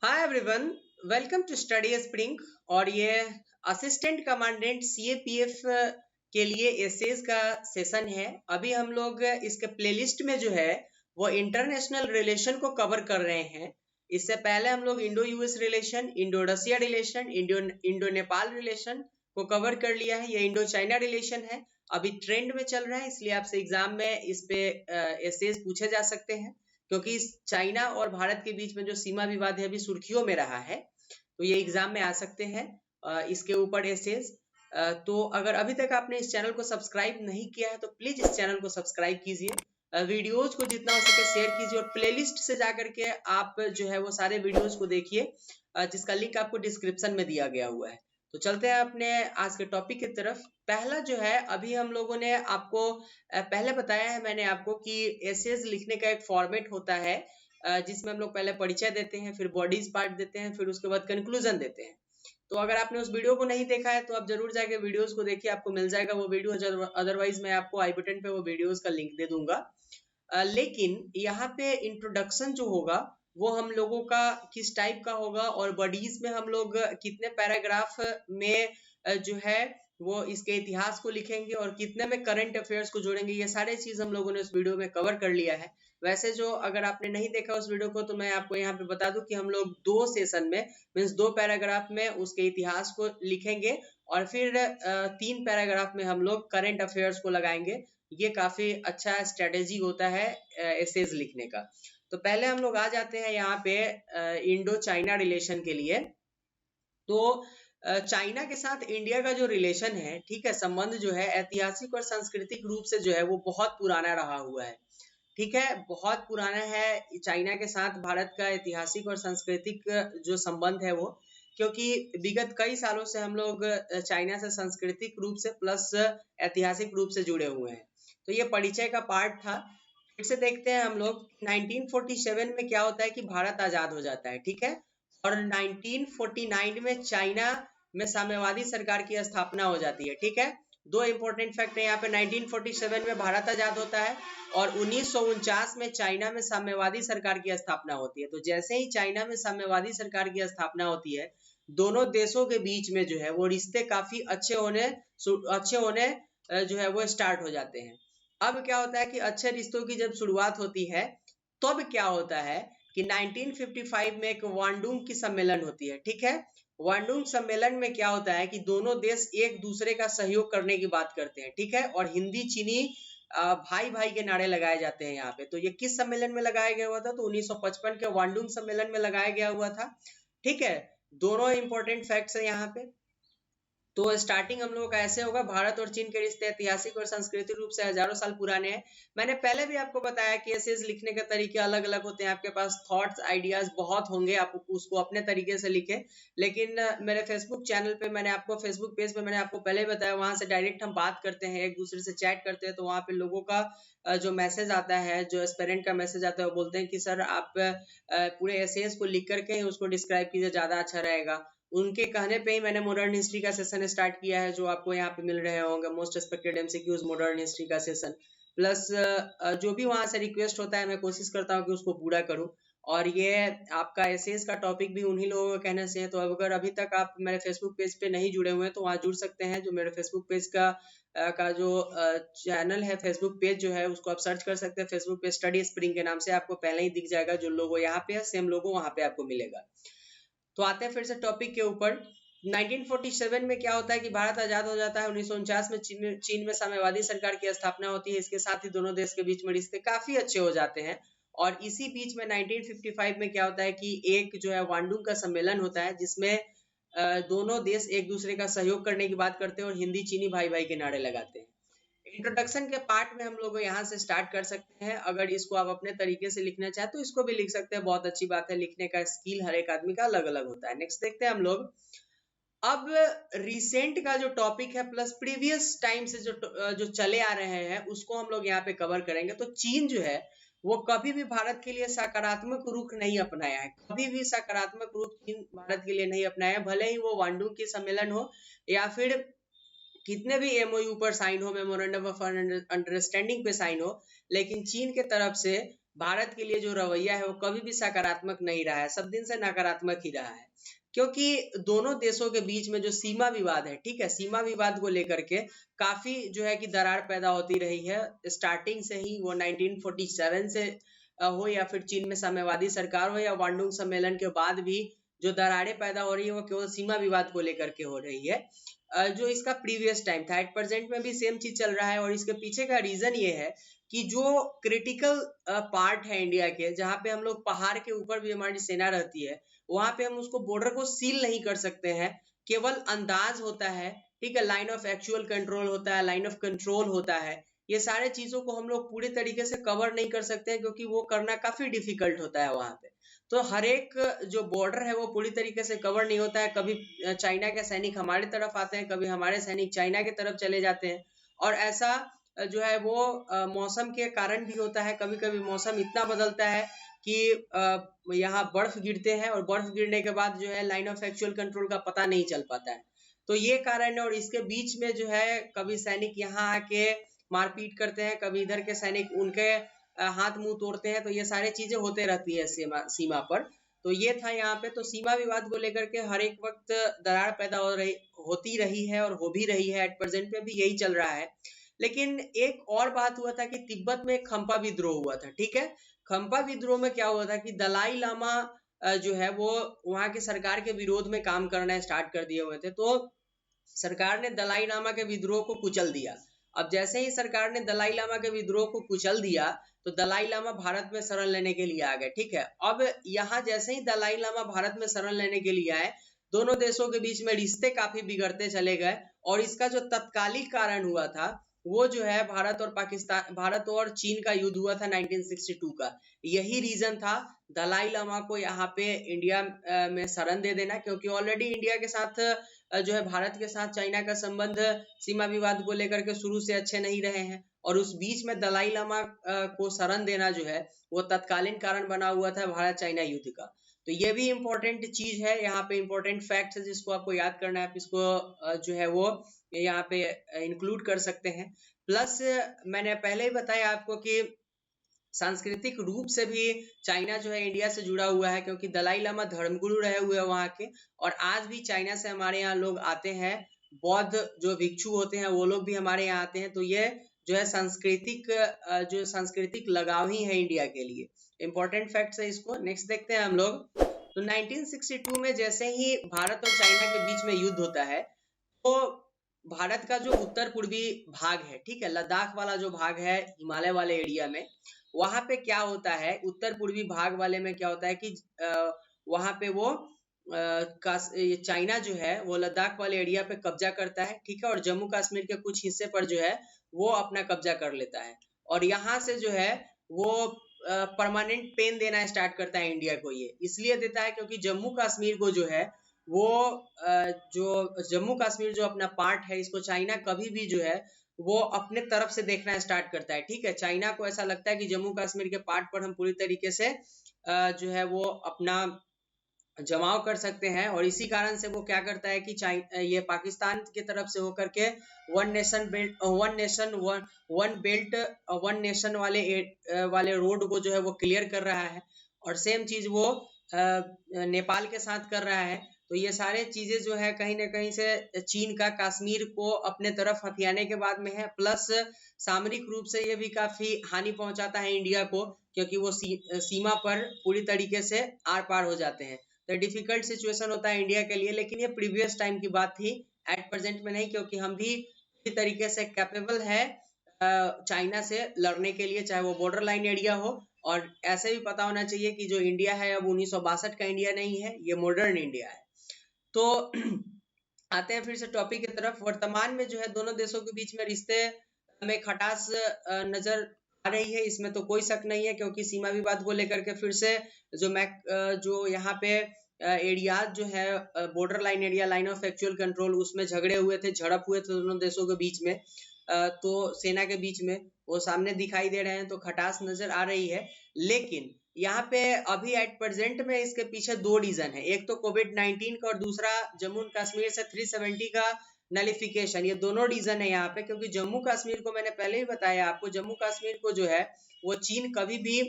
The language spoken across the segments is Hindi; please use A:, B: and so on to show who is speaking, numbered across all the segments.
A: Hi everyone, welcome to study spring. और ये असिस्टेंट कमांडेंट सीएपीएफ के लिए एसेज का सेशन है। अभी हम लोग इसके प्लेलिस्ट में जो है वो इंटरनेशनल रिलेशन को कवर कर रहे हैं। इससे पहले हम लोग इंडो यूएस रिलेशन, इंडो रसिया रिलेशन, इंडो नेपाल रिलेशन को कवर कर लिया है। ये इंडो चाइना रिलेशन है, अभी ट्रेंड में चल रहा है, इसलिए आपसे एग्जाम में इस पे एसेज पूछे जा सकते हैं। क्योंकि चाइना और भारत के बीच में जो सीमा विवाद है अभी सुर्खियों में रहा है, तो ये एग्जाम में आ सकते हैं इसके ऊपर एसेज। तो अगर अभी तक आपने इस चैनल को सब्सक्राइब नहीं किया है तो प्लीज इस चैनल को सब्सक्राइब कीजिए, वीडियोज को जितना हो सके शेयर कीजिए और प्लेलिस्ट से जाकर के आप जो है वो सारे वीडियोज को देखिए, जिसका लिंक आपको डिस्क्रिप्शन में दिया गया हुआ है। तो चलते हैं अपने आज के टॉपिक की तरफ। पहला जो है, अभी हम लोगों ने आपको पहले बताया है मैंने आपको कि एसेज लिखने का एक फॉर्मेट होता है, जिसमें हम लोग पहले परिचय देते हैं, फिर बॉडीज पार्ट देते हैं, फिर उसके बाद कंक्लूजन देते हैं। तो अगर आपने उस वीडियो को नहीं देखा है तो आप जरूर जाके वीडियोस को देखिए, आपको मिल जाएगा वो वीडियो। अदरवाइज मैं आपको आई बटन पे वो वीडियोस का लिंक दे दूंगा। लेकिन यहाँ पे इंट्रोडक्शन जो होगा वो हम लोगों का किस टाइप का होगा, और बॉडीज में हम लोग कितने पैराग्राफ में जो है वो इसके इतिहास को लिखेंगे और कितने में करंट अफेयर्स को जोड़ेंगे, ये सारे चीज हम लोगों ने उस वीडियो में कवर कर लिया है। वैसे जो अगर आपने नहीं देखा उस वीडियो को तो मैं आपको यहाँ पे बता दूं कि हम लोग 2 सेशन में मीन्स 2 पैराग्राफ में उसके इतिहास को लिखेंगे और फिर 3 पैराग्राफ में हम लोग करंट अफेयर्स को लगाएंगे। ये काफी अच्छा स्ट्रेटेजी होता है एसेज लिखने का। तो पहले हम लोग आ जाते हैं यहाँ पे इंडो चाइना रिलेशन के लिए। तो चाइना के साथ इंडिया का जो रिलेशन है, ठीक है, संबंध जो है ऐतिहासिक और सांस्कृतिक रूप से जो है वो बहुत पुराना रहा हुआ है। ठीक है, बहुत पुराना है चाइना के साथ भारत का ऐतिहासिक और सांस्कृतिक जो संबंध है वो, क्योंकि विगत कई सालों से हम लोग चाइना से सांस्कृतिक रूप से प्लस ऐतिहासिक रूप से जुड़े हुए हैं। तो ये परिचय का पार्ट था। फिर से देखते हैं हम लोग 1947 में क्या होता है कि भारत आजाद हो जाता है, ठीक है, और 1949 में चाइना में साम्यवादी सरकार की स्थापना हो जाती है। ठीक है, दो इंपॉर्टेंट फैक्ट है यहाँ पे। 1947 में भारत आजाद होता है और 1949 में चाइना में साम्यवादी सरकार की स्थापना होती है। तो जैसे ही चाइना में साम्यवादी सरकार की स्थापना होती है, दोनों देशों के बीच में जो है वो रिश्ते काफी अच्छे होने जो है वो स्टार्ट हो जाते हैं। अब क्या होता है कि अच्छे रिश्तों की जब शुरुआत होती है तब क्या होता है कि 1955 में एक वांडुंग की सम्मेलन होती है। ठीक है, वांडुंग सम्मेलन में क्या होता है कि दोनों देश एक दूसरे का सहयोग करने की बात करते हैं। ठीक है, और हिंदी चीनी भाई भाई के नारे लगाए जाते हैं यहाँ पे। तो ये किस सम्मेलन में लगाया गया हुआ था? तो 1955 के वांडुंग सम्मेलन में लगाया गया हुआ था। ठीक है, दोनों इंपॉर्टेंट फैक्ट्स है यहाँ पे। तो स्टार्टिंग हम लोगों का ऐसे होगा, भारत और चीन के रिश्ते ऐतिहासिक और सांस्कृतिक रूप से हजारों साल पुराने हैं। मैंने पहले भी आपको बताया कि एसेज लिखने के तरीके अलग अलग होते हैं, आपके पास थॉट्स आइडियाज बहुत होंगे, आप उसको अपने तरीके से लिखें। लेकिन मेरे फेसबुक चैनल पे मैंने आपको, फेसबुक पेज पे मैंने आपको पहले बताया, वहां से डायरेक्ट हम बात करते हैं, एक दूसरे से चैट करते हैं। तो वहां पे लोगों का जो मैसेज आता है, जो एस्पिरेंट का मैसेज आता है, वो बोलते हैं कि सर आप पूरे एसेज को लिख करके उसको डिस्क्राइब कीजिए, ज्यादा अच्छा रहेगा। उनके कहने पे ही मैंने मॉडर्न हिस्ट्री का सेशन स्टार्ट किया है, जो आपको यहाँ पे मिल रहे होंगे most expected MCQs modern history का सेशन। प्लस जो भी वहां से रिक्वेस्ट होता है मैं कोशिश करता हूँ कि उसको पूरा करूँ। और ये आपका एसेज का टॉपिक भी उन्हीं लोगों के कहने से है। तो अगर अभी तक आप मेरे फेसबुक पेज पे नहीं जुड़े हुए हैं तो वहाँ जुड़ सकते हैं। जो मेरे फेसबुक पेज का जो चैनल है, फेसबुक पेज जो है उसको आप सर्च कर सकते हैं फेसबुक पे, स्टडी स्प्रिंग के नाम से आपको पहले ही दिख जाएगा। जो लोगो यहाँ पे है सेम लोगो वहाँ पे आपको मिलेगा। तो आते हैं फिर से टॉपिक के ऊपर। 1947 में क्या होता है कि भारत आजाद हो जाता है। 1949 में चीन में साम्यवादी सरकार की स्थापना होती है। इसके साथ ही दोनों देश के बीच में रिश्ते काफी अच्छे हो जाते हैं। और इसी बीच में 1955 में क्या होता है कि एक जो है वांडुंग का सम्मेलन होता है, जिसमें दोनों देश एक दूसरे का सहयोग करने की बात करते हैं और हिंदी चीनी भाई भाई के नारे लगाते हैं। इंट्रोडक्शन के पार्ट में हम लोग यहाँ से स्टार्ट कर सकते हैं। अगर इसको आप अपने तरीके से लिखना चाहे तो इसको भी लिख सकते हैं, बहुत अच्छी बात है। लिखने का स्किल हर एक आदमी का अलग अलग होता है। नेक्स्ट देखते हैं हम लोग। अब रिसेंट का जो टॉपिक है प्लस प्रीवियस टाइम से जो चले आ रहे हैं उसको हम लोग यहाँ पे कवर करेंगे। तो चीन जो है वो कभी भी भारत के लिए सकारात्मक रुख नहीं अपनाया है, कभी भी सकारात्मक रुख चीन भारत के लिए नहीं अपनाया है। भले ही वो वांडुंग की सम्मेलन हो या फिर कितने भी एमओयू पर साइन हो, मेमोरेंडम ऑफ अंडरस्टैंडिंग पे साइन हो, लेकिन चीन के तरफ से भारत के लिए जो रवैया है वो कभी भी सकारात्मक नहीं रहा है, सब दिन से नकारात्मक ही रहा है। क्योंकि दोनों देशों के बीच में जो सीमा विवाद है, ठीक है, सीमा विवाद को लेकर के काफी जो है कि दरार पैदा होती रही है स्टार्टिंग से ही। वो 1947 से हो या फिर चीन में साम्यवादी सरकार हो या वांडुंग सम्मेलन के बाद भी जो दरारें पैदा हो रही है वो केवल सीमा विवाद को लेकर के हो रही है। जो इसका प्रीवियस टाइम था, एट प्रेजेंट में भी सेम चीज चल रहा है। और इसके पीछे का रीजन ये है कि जो क्रिटिकल पार्ट है इंडिया के, जहाँ पे हम लोग पहाड़ के ऊपर भी हमारी सेना रहती है, वहां पे हम उसको बॉर्डर को सील नहीं कर सकते हैं, केवल अंदाज होता है, ठीक है, लाइन ऑफ एक्चुअल कंट्रोल होता है, लाइन ऑफ कंट्रोल होता है। ये सारे चीजों को हम लोग पूरी तरीके से कवर नहीं कर सकते हैं, क्योंकि वो करना काफी डिफिकल्ट होता है वहां पे। तो हर एक जो बॉर्डर है वो पूरी तरीके से कवर नहीं होता है। कभी चाइना के सैनिक हमारी तरफ आते हैं, कभी हमारे सैनिक चाइना की तरफ चले जाते हैं। और ऐसा जो है वो मौसम के कारण भी होता है। कभी कभी मौसम इतना बदलता है कि यहाँ बर्फ गिरते हैं और बर्फ गिरने के बाद जो है लाइन ऑफ एक्चुअल कंट्रोल का पता नहीं चल पाता है। तो ये कारण है। और इसके बीच में जो है कभी सैनिक यहाँ आके मारपीट करते हैं, कभी इधर के सैनिक उनके हाथ मुंह तोड़ते हैं। तो ये सारी चीजें होते रहती है सीमा पर। तो ये था यहाँ पे। तो सीमा विवाद को लेकर के हर एक वक्त दरार पैदा होती रही है और हो भी रही है। एट प्रेजेंट में भी यही चल रहा है। लेकिन एक और बात हुआ था कि तिब्बत में खंपा विद्रोह हुआ था, ठीक है। खंपा विद्रोह में क्या हुआ था कि दलाई लामा जो है वो वहां की सरकार के विरोध में काम करना स्टार्ट कर दिए हुए थे। तो सरकार ने दलाई लामा के विद्रोह को कुचल दिया। अब जैसे ही सरकार ने दलाई लामा के विद्रोह को कुचल दिया तो दलाई लामा भारत में शरण लेने के लिए आ गए, ठीक है। अब यहाँ जैसे ही दलाई लामा भारत में शरण लेने के लिए आए, दोनों देशों के बीच में रिश्ते काफी बिगड़ते चले गए। और इसका जो तत्कालिक कारण हुआ था वो जो है भारत और चीन का युद्ध हुआ था 1962 का। यही रीजन था दलाई लामा को यहाँ पे इंडिया में शरण दे देना, क्योंकि ऑलरेडी इंडिया के साथ जो है भारत के साथ चाइना का संबंध सीमा विवाद को लेकर के शुरू से अच्छे नहीं रहे हैं। और उस बीच में दलाई लामा को शरण देना जो है वो तत्कालीन कारण बना हुआ था भारत चाइना युद्ध का। तो ये भी इम्पोर्टेंट चीज है, यहाँ पे इम्पोर्टेंट फैक्ट है जिसको आपको याद करना है। आप इसको जो है वो यहाँ पे इंक्लूड कर सकते हैं। प्लस मैंने पहले ही बताया आपको कि सांस्कृतिक रूप से भी चाइना जो है इंडिया से जुड़ा हुआ है, क्योंकि दलाई लामा धर्मगुरु रहे हुए हैं वहाँ के। और आज भी चाइना से हमारे यहाँ लोग आते हैं, बौद्ध जो भिक्षु होते हैं वो लोग भी हमारे यहाँ आते हैं। तो ये जो है सांस्कृतिक लगाव ही है इंडिया के लिए। इंपॉर्टेंट फैक्ट्स है इसको। नेक्स्ट देखते हैं हम लोग। तो 1962 में जैसे ही भारत और चाइना के बीच में युद्ध होता है, तो भारत का जो उत्तर पूर्वी भाग है, ठीक है, लद्दाख वाला जो भाग है हिमालय वाले एरिया में, वहां पे क्या होता है, उत्तर पूर्वी भाग वाले में क्या होता है कि वहां पे वो चाइना जो है वो लद्दाख वाले एरिया पे कब्जा करता है, ठीक है। और जम्मू कश्मीर के कुछ हिस्से पर जो है वो अपना कब्जा कर लेता है। और यहाँ से जो है वो परमानेंट पेन देना स्टार्ट करता है इंडिया को। ये इसलिए देता है क्योंकि जम्मू कश्मीर को जो है वो जो जम्मू कश्मीर जो अपना पार्ट है, इसको चाइना कभी भी जो है वो अपने तरफ से देखना स्टार्ट करता है, ठीक है। चाइना को ऐसा लगता है कि जम्मू कश्मीर के पार्ट पर हम पूरी तरीके से जो है वो अपना जमाव कर सकते हैं। और इसी कारण से वो क्या करता है कि ये पाकिस्तान की तरफ से होकर के वन बेल्ट वन नेशन वाले रोड को जो है वो क्लियर कर रहा है। और सेम चीज वो नेपाल के साथ कर रहा है। तो ये सारे चीजें जो है कहीं ना कहीं से चीन का कश्मीर को अपने तरफ हथियाने के बाद में है। प्लस सामरिक रूप से ये भी काफी हानि पहुंचाता है इंडिया को, क्योंकि वो सीमा पर पूरी तरीके से आर पार हो जाते हैं। तो डिफिकल्ट सिचुएशन होता है इंडिया के लिए। लेकिन ये प्रीवियस टाइम की बात थी, एट प्रेजेंट में नहीं, क्योंकि हम भी पूरी तरीके से कैपेबल है चाइना से लड़ने के लिए, चाहे वो बॉर्डर लाइन एरिया हो। और ऐसे भी पता होना चाहिए कि जो इंडिया है अब 1962 का इंडिया नहीं है, ये मॉडर्न इंडिया है। तो आते हैं फिर से टॉपिक की तरफ। वर्तमान में जो है दोनों देशों के बीच में रिश्ते में खटास नजर आ रही है, इसमें तो कोई शक नहीं है। क्योंकि सीमा विवाद को लेकर के फिर से जो यहाँ पे एरियाज जो है border line area, line of actual control, उसमें झगड़े हुए थे, झड़प हुए थे दोनों देशों के बीच में, तो सेना के बीच में वो सामने दिखाई दे रहे हैं, तो खटास नजर आ रही है। लेकिन यहाँ पे अभी एट प्रेजेंट में इसके पीछे दो रीजन है। एक तो कोविड-19 का और दूसरा जम्मू कश्मीर से 370 का नलिफिकेशन। ये दोनों रीजन है यहाँ पे। क्योंकि जम्मू कश्मीर को मैंने पहले ही बताया आपको, जम्मू कश्मीर को जो है वो चीन कभी भी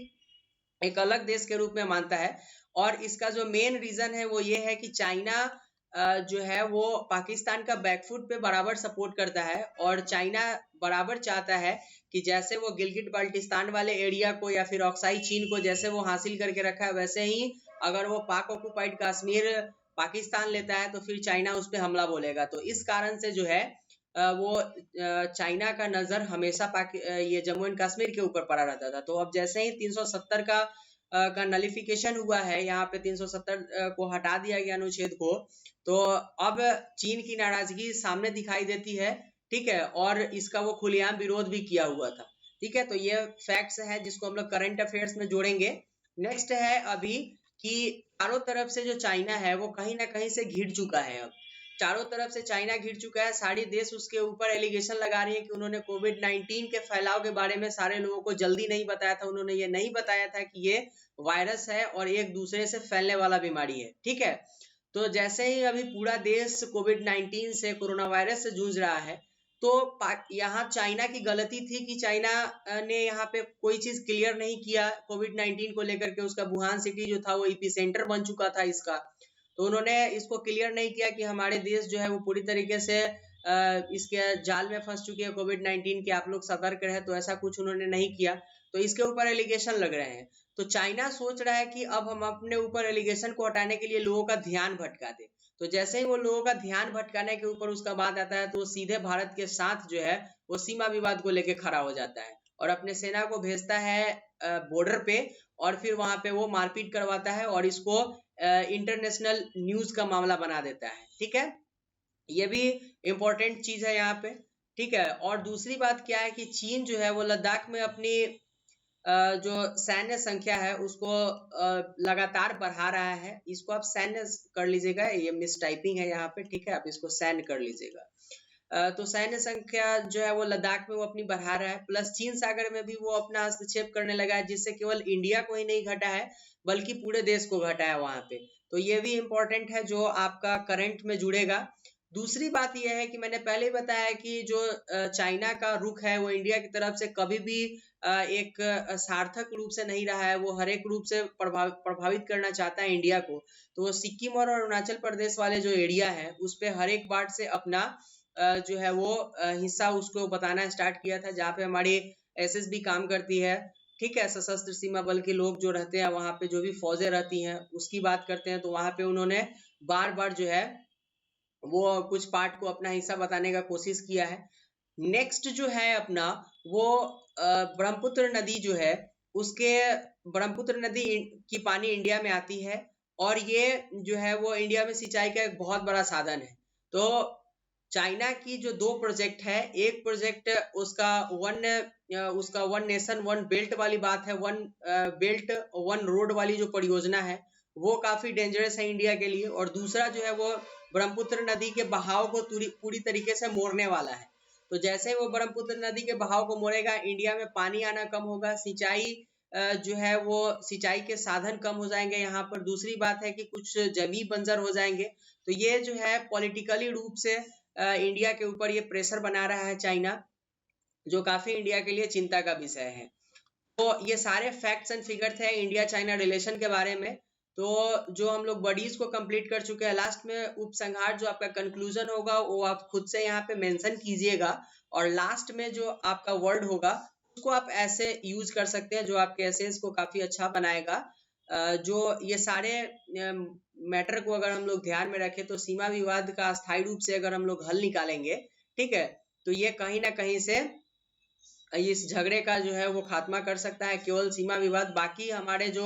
A: एक अलग देश के रूप में मानता है। और इसका जो मेन रीजन है वो ये है कि चाइना जो है वो पाकिस्तान का बैकफुट पे बराबर सपोर्ट करता है, और चाइना बराबर चाहता है कि जैसे वो गिलगिट बाल्टिस्तान वाले एरिया को या फिर ऑक्साई चीन को जैसे वो हासिल करके रखा है, वैसे ही अगर वो पाक ऑक्युपाइड कश्मीर पाकिस्तान लेता है तो फिर चाइना उस पर हमला बोलेगा। तो इस कारण से जो है वो चाइना का नजर हमेशा ये जम्मू एंड कश्मीर के ऊपर पड़ा रहता था। तो अब जैसे ही 370 का नलिफिकेशन हुआ है, यहाँ पे 370 को हटा दिया गया अनुच्छेद को, तो अब चीन की नाराजगी सामने दिखाई देती है, ठीक है, और इसका वो खुलेआम विरोध भी किया हुआ था, ठीक है। तो ये फैक्ट्स है जिसको हम लोग करंट अफेयर्स में जोड़ेंगे। नेक्स्ट है अभी कि चारों तरफ से जो चाइना है वो कहीं ना कहीं से घिर चुका है। अब चारों तरफ से चाइना घिर चुका है, सारे देश उसके ऊपर एलिगेशन लगा रही है कि उन्होंने कोविड-19 के फैलाव के बारे में सारे लोगों को जल्दी नहीं बताया था, उन्होंने ये नहीं बताया था कि ये वायरस है और एक दूसरे से फैलने वाला बीमारी है, ठीक है। तो जैसे ही अभी पूरा देश कोविड-19 से, कोरोना वायरस से जूझ रहा है, तो यहाँ चाइना की गलती थी कि चाइना ने यहाँ पे कोई चीज क्लियर नहीं किया कोविड-19 को लेकर के। उसका वुहान सिटी जो था वो एपी सेंटर बन चुका था इसका, तो उन्होंने इसको क्लियर नहीं किया कि हमारे देश जो है वो पूरी तरीके से इसके जाल में फंस चुकी है कोविड-19 के, आप लोग सतर्क रहे। तो ऐसा कुछ उन्होंने नहीं किया, तो इसके ऊपर एलिगेशन लग रहे हैं। तो चाइना सोच रहा है कि अब हम अपने ऊपर एलिगेशन को हटाने के लिए लोगों का ध्यान भटका दे। तो जैसे ही वो लोगों का ध्यान भटकाने के ऊपर उसका बात आता है, तो वो सीधे भारत के साथ जो है वो सीमा विवाद को लेके खड़ा हो जाता है और अपने सेना को भेजता है बॉर्डर पे, और फिर वहां पे वो मारपीट करवाता है और इसको इंटरनेशनल न्यूज का मामला बना देता है, ठीक है। ये भी इम्पोर्टेंट चीज है यहाँ पे, ठीक है। और दूसरी बात क्या है कि चीन जो है वो लद्दाख में अपनी जो सैन्य संख्या है उसको लगातार बढ़ा रहा है। इसको आप सैन्य कर लीजिएगा, ये मिस टाइपिंग है यहाँ पे, ठीक है, आप इसको सैन्य कर लीजिएगा। तो सैन्य संख्या जो है वो लद्दाख में वो अपनी बढ़ा रहा है, प्लस चीन सागर में भी वो अपना हस्तक्षेप करने लगा है, जिससे केवल इंडिया को ही नहीं घटा है बल्कि पूरे देश को घटा है वहां पे। तो ये भी इम्पोर्टेंट है जो आपका करंट में जुड़ेगा। दूसरी बात यह है कि मैंने पहले ही बताया कि जो चाइना का रुख है वो इंडिया की तरफ से कभी भी एक सार्थक रूप से नहीं रहा है, वो हर एक रूप से प्रभावित करना चाहता है इंडिया को। तो वो सिक्किम और अरुणाचल प्रदेश वाले जो एरिया है उस पे हर एक बार से अपना जो है वो हिस्सा उसको बताना स्टार्ट किया था, जहाँ पे हमारी एसएसबी काम करती है, ठीक है, सशस्त्र सीमा बल के लोग जो रहते हैं वहाँ पे, जो भी फौजें रहती हैं उसकी बात करते हैं, तो वहाँ पे उन्होंने बार बार जो है वो कुछ पार्ट को अपना हिस्सा बताने का कोशिश किया है। नेक्स्ट जो है अपना वो ब्रह्मपुत्र नदी जो है, उसके ब्रह्मपुत्र नदी की पानी इंडिया में आती है और ये जो है वो इंडिया में सिंचाई का एक बहुत बड़ा साधन है। तो चाइना की जो दो प्रोजेक्ट है, एक प्रोजेक्ट उसका वन नेशन वन बेल्ट वाली बात है, वन बेल्ट वन रोड वाली जो परियोजना है वो काफी डेंजरस है इंडिया के लिए, और दूसरा जो है वो ब्रह्मपुत्र नदी के बहाव को पूरी तरीके से मोड़ने वाला है। तो जैसे वो ब्रह्मपुत्र नदी के बहाव को मोड़ेगा, इंडिया में पानी आना कम होगा, सिंचाई जो है वो सिंचाई के साधन कम हो जाएंगे यहाँ पर। दूसरी बात है कि कुछ जमीन बंजर हो जाएंगे। तो ये जो है पॉलिटिकली रूप से इंडिया के ऊपर ये प्रेशर बना रहा है चाइना, जो काफी इंडिया के लिए चिंता का विषय है। तो ये सारे फैक्ट्स एंड फिगर्स है इंडिया चाइना रिलेशन के बारे में। तो जो हम लोग बॉडीज को कंप्लीट कर चुके हैं, लास्ट में उपसंहार जो आपका कंक्लूजन होगा वो आप खुद से यहाँ पे मेंशन कीजिएगा, और लास्ट में जो आपका वर्ड होगा उसको आप ऐसे यूज कर सकते हैं जो आपके एसेस को काफी अच्छा बनाएगा। जो ये सारे मैटर को अगर हम लोग ध्यान में रखें तो सीमा विवाद का अस्थायी रूप से अगर हम लोग हल निकालेंगे, ठीक है, तो ये कहीं ना कहीं से इस झगड़े का जो है वो खात्मा कर सकता है, केवल सीमा विवाद। बाकी हमारे जो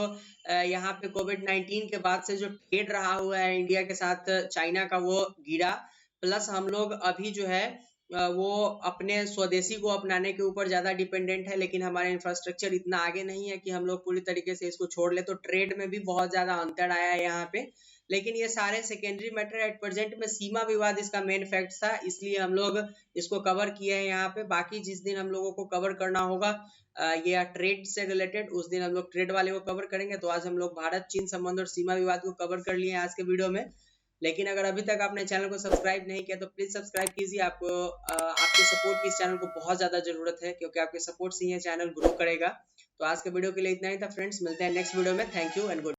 A: यहाँ पे कोविड-19 के बाद से जो ट्रेड रहा हुआ है इंडिया के साथ चाइना का वो गिरा, प्लस हम लोग अभी जो है वो अपने स्वदेशी को अपनाने के ऊपर ज्यादा डिपेंडेंट है, लेकिन हमारे इंफ्रास्ट्रक्चर इतना आगे नहीं है कि हम लोग पूरी तरीके से इसको छोड़ ले। तो ट्रेड में भी बहुत ज्यादा अंतर आया है यहाँ पे, लेकिन ये सारे सेकेंडरी मैटर। एट प्रेजेंट में सीमा विवाद इसका मेन फैक्ट था, इसलिए हम लोग इसको कवर किए हैं यहाँ पे। बाकी जिस दिन हम लोगों को कवर करना होगा ये ट्रेड से रिलेटेड, उस दिन हम लोग ट्रेड वाले को कवर करेंगे। तो आज हम लोग भारत चीन संबंध और सीमा विवाद को कवर कर लिए आज के वीडियो में। लेकिन अगर अभी तक आपने चैनल को सब्सक्राइब नहीं किया तो प्लीज सब्सक्राइब कीजिए। आपको आपके सपोर्ट की इस चैनल को बहुत ज्यादा जरूरत है, क्योंकि आपके सपोर्ट से ये चैनल ग्रो करेगा। तो आज के वीडियो के लिए इतना ही था फ्रेंड्स, मिलते हैं नेक्स्ट वीडियो में। Thank you and good.